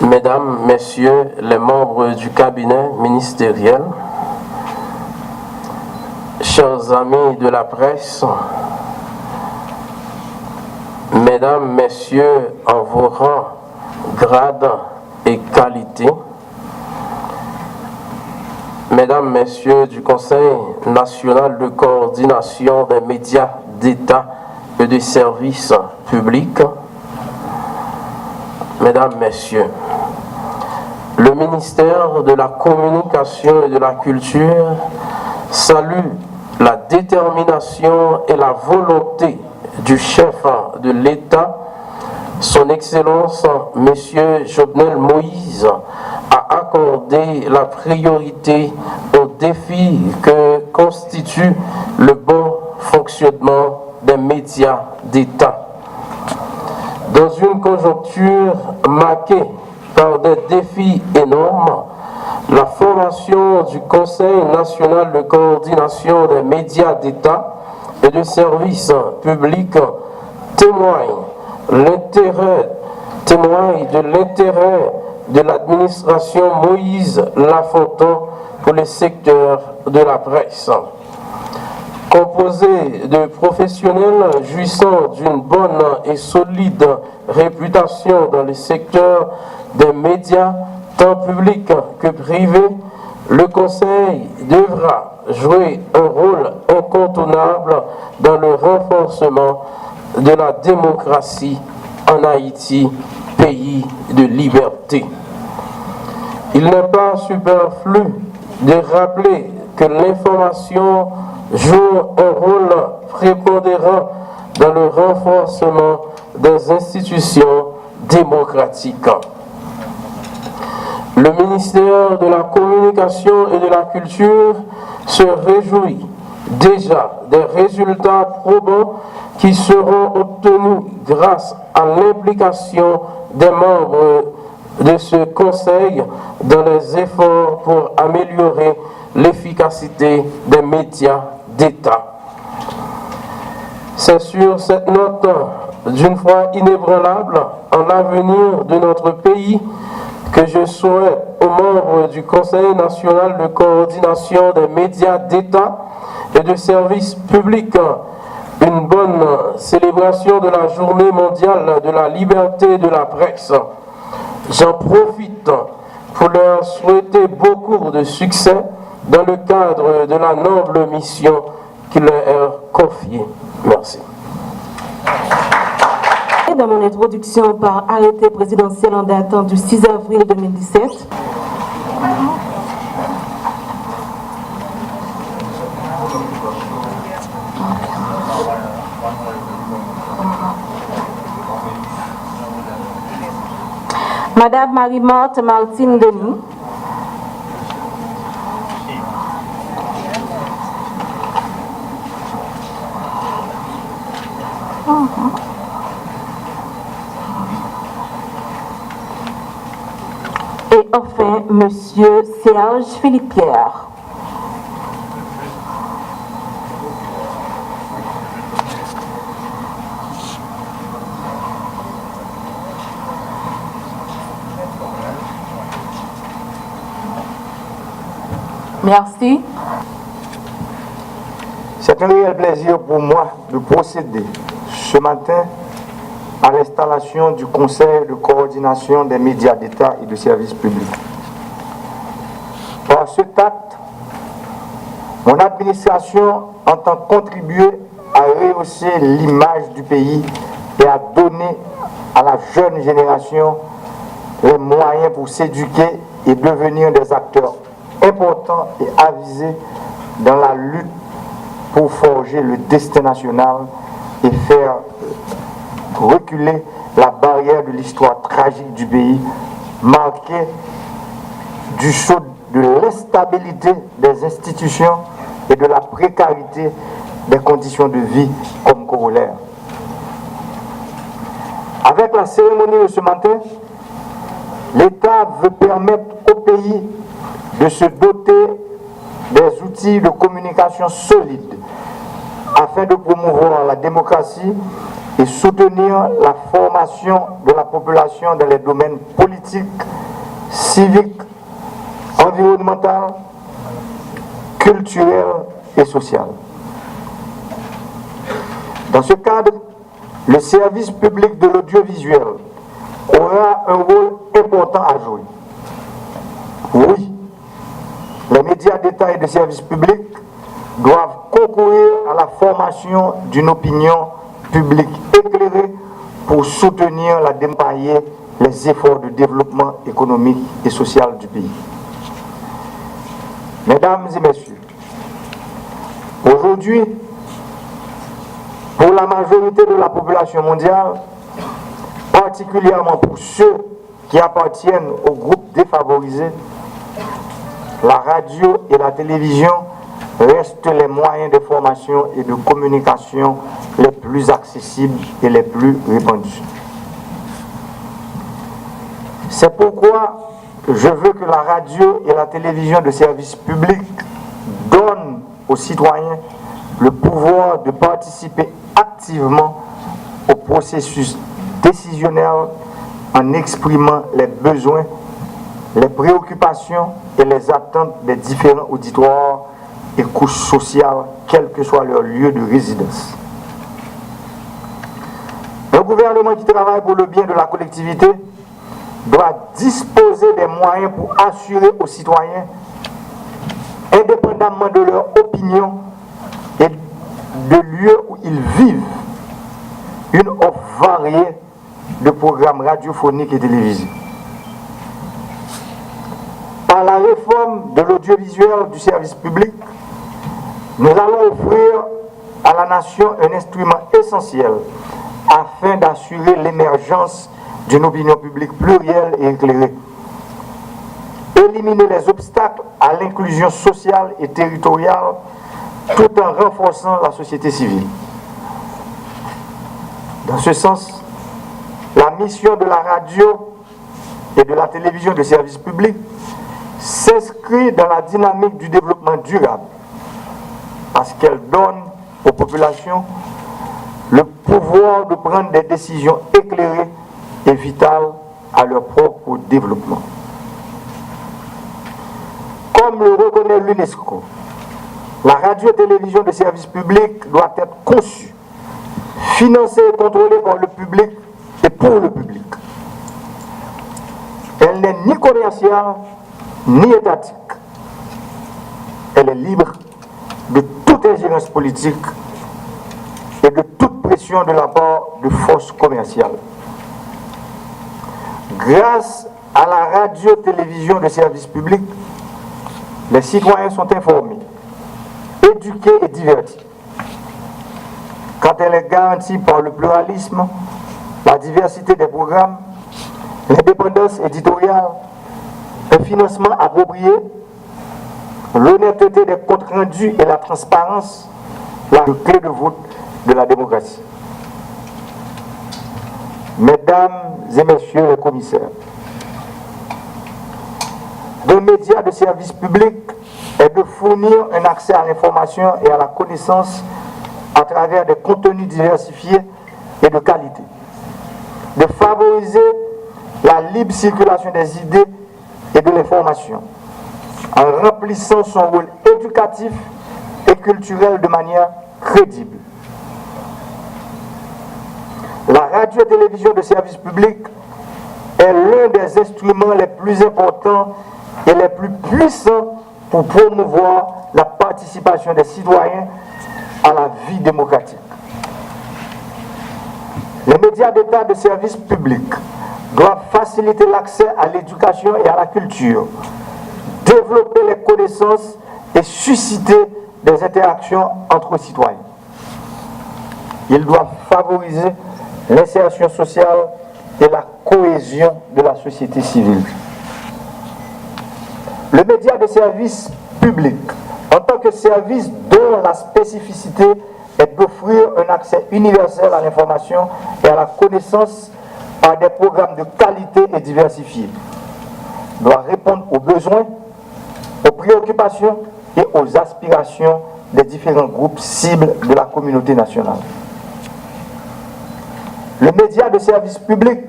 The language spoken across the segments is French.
Mesdames, Messieurs les membres du cabinet ministériel, chers amis de la presse, Mesdames, Messieurs, en vos rangs, grades et qualités, Mesdames, Messieurs du Conseil national de coordination des médias d'État et des services publics, Mesdames, Messieurs, le ministère de la Communication et de la Culture salue la détermination et la volonté du chef de l'État, son Excellence, M. Jovenel Moïse, à accorder la priorité aux défis que constitue le bon fonctionnement des médias d'État. Dans une conjoncture marquée par des défis énormes, la formation du Conseil national de coordination des médias d'État et de services publics témoigne de l'intérêt de l'administration Moïse Lafontaine pour le secteur de la presse. Composé de professionnels jouissant d'une bonne et solide réputation dans le secteur des médias, tant publics que privés, le Conseil devra jouer un rôle incontournable dans le renforcement de la démocratie en Haïti, pays de liberté. Il n'est pas superflu de rappeler que l'information joue un rôle prépondérant dans le renforcement des institutions démocratiques. Le ministère de la Communication et de la Culture se réjouit déjà des résultats probants qui seront obtenus grâce à l'implication des membres de ce Conseil dans les efforts pour améliorer l'efficacité des médias d'État. C'est sur cette note d'une foi inébranlable en l'avenir de notre pays que je souhaite aux membres du Conseil national de coordination des médias d'État et de services publics une bonne célébration de la Journée mondiale de la liberté de la presse. J'en profite pour leur souhaiter beaucoup de succès dans le cadre de la noble mission qui leur est confiée. Merci. Dans mon introduction par arrêté présidentiel en datant du 6 avril 2017, Madame Marie-Marthe Martine Denis, et enfin Monsieur Serge Philippe Pierre. Merci. C'est un réel plaisir pour moi de procéder ce matin à l'installation du Conseil de coordination des médias d'État et de services publics. Par cet acte, mon administration entend contribuer à rehausser l'image du pays et à donner à la jeune génération les moyens pour s'éduquer et devenir des acteurs importants et avisés dans la lutte pour forger le destin national et faire reculer la barrière de l'histoire tragique du pays, marquée du saut de l'instabilité des institutions et de la précarité des conditions de vie comme corollaire. Avec la cérémonie de ce matin, l'État veut permettre au pays de se doter des outils de communication solides afin de promouvoir la démocratie et soutenir la formation de la population dans les domaines politiques, civiques, environnementaux, culturels et sociaux. Dans ce cadre, le service public de l'audiovisuel aura un rôle important à jouer. Oui, les médias d'État et de service public doivent concourir à la formation d'une opinion publique éclairée pour soutenir la démocratie, les efforts de développement économique et social du pays. Mesdames et messieurs, aujourd'hui, pour la majorité de la population mondiale, particulièrement pour ceux qui appartiennent au groupe défavorisé, la radio et la télévision restent les moyens de formation et de communication les plus accessibles et les plus répandus. C'est pourquoi je veux que la radio et la télévision de service public donnent aux citoyens le pouvoir de participer activement au processus décisionnel en exprimant les besoins, les préoccupations et les attentes des différents auditoires et couches sociales, quel que soit leur lieu de résidence. Un gouvernement qui travaille pour le bien de la collectivité doit disposer des moyens pour assurer aux citoyens, indépendamment de leur opinion et de lieu où ils vivent, une offre variée de programmes radiophoniques et télévisés. Par la réforme de l'audiovisuel du service public, nous allons offrir à la nation un instrument essentiel afin d'assurer l'émergence d'une opinion publique plurielle et éclairée. Éliminer les obstacles à l'inclusion sociale et territoriale tout en renforçant la société civile. Dans ce sens, la mission de la radio et de la télévision de service public s'inscrit dans la dynamique du développement durable parce qu'elle donne aux populations le pouvoir de prendre des décisions éclairées et vitales à leur propre développement. Comme le reconnaît l'UNESCO, la radio-télévision de service public doit être conçue, financée et contrôlée par le public et pour le public. Elle n'est ni commerciale ni étatique. Elle est libre de toute ingérence politique et de toute pression de la part de forces commerciales. Grâce à la radio-télévision de service public, les citoyens sont informés, éduqués et divertis. Quand elle est garantie par le pluralisme, la diversité des programmes, l'indépendance éditoriale, un financement approprié, l'honnêteté des comptes rendus et la transparence, la clé de voûte de la démocratie. Mesdames et messieurs les commissaires, le média de service public est de fournir un accès à l'information et à la connaissance à travers des contenus diversifiés et de qualité, de favoriser la libre circulation des idées et de l'information, en remplissant son rôle éducatif et culturel de manière crédible. La radio et télévision de service public est l'un des instruments les plus importants et les plus puissants pour promouvoir la participation des citoyens à la vie démocratique. Les médias d'État de service public doivent faciliter l'accès à l'éducation et à la culture, développer les connaissances et susciter des interactions entre citoyens. Ils doivent favoriser l'insertion sociale et la cohésion de la société civile. Le média de service public, en tant que service dont la spécificité est d'offrir un accès universel à l'information et à la connaissance par des programmes de qualité et diversifiés, doit répondre aux besoins, aux préoccupations et aux aspirations des différents groupes cibles de la communauté nationale. Le média de service public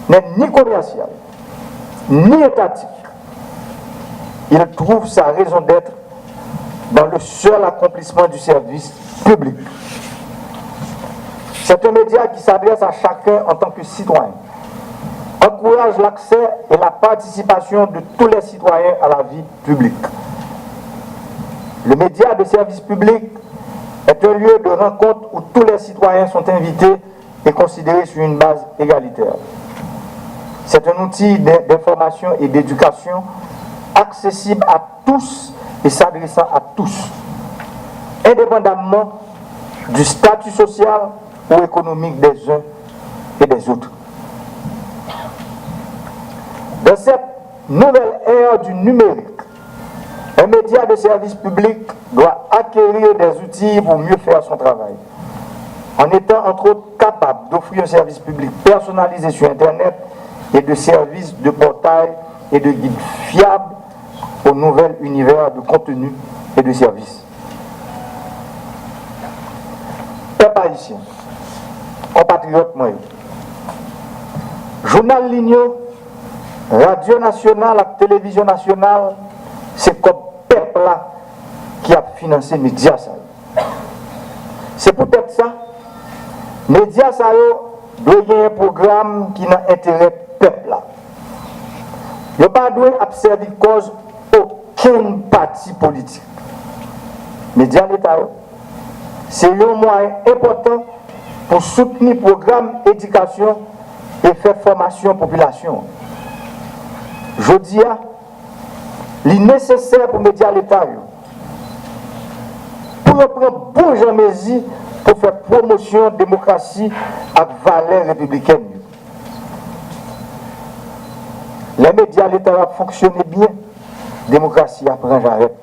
n'est ni commercial, ni étatique. Il trouve sa raison d'être dans le seul accomplissement du service public. C'est un média qui s'adresse à chacun en tant que citoyen, encourage l'accès et la participation de tous les citoyens à la vie publique. Le média de service public est un lieu de rencontre où tous les citoyens sont invités et considérés sur une base égalitaire. C'est un outil d'information et d'éducation accessible à tous et s'adressant à tous, indépendamment du statut social ou économique des uns et des autres. Dans cette nouvelle ère du numérique, un média de service public doit acquérir des outils pour mieux faire son travail, en étant entre autres capable d'offrir un service public personnalisé sur Internet et de services de portail et de guides fiables au nouvel univers de contenu et de services. Peuple haïtien, compatriotes moi, Journal Ligno, Radio Nationale, la Télévision Nationale, c'est comme peuple là qui a financé les médias. C'est peut-être ça. Les médias doivent avoir un programme qui n'a intérêt peuple là. Il n'y a pas de servir cause aucun parti politique. Les médias l'État, c'est un moyen important pour soutenir le programme d'éducation et faire formation population. Je dis, il est nécessaire pour les médias l'État pour prendre bon jamais pour faire promotion de la démocratie à valeurs républicaines. Les médias l'État fonctionnent bien, la démocratie apprend j'arrête.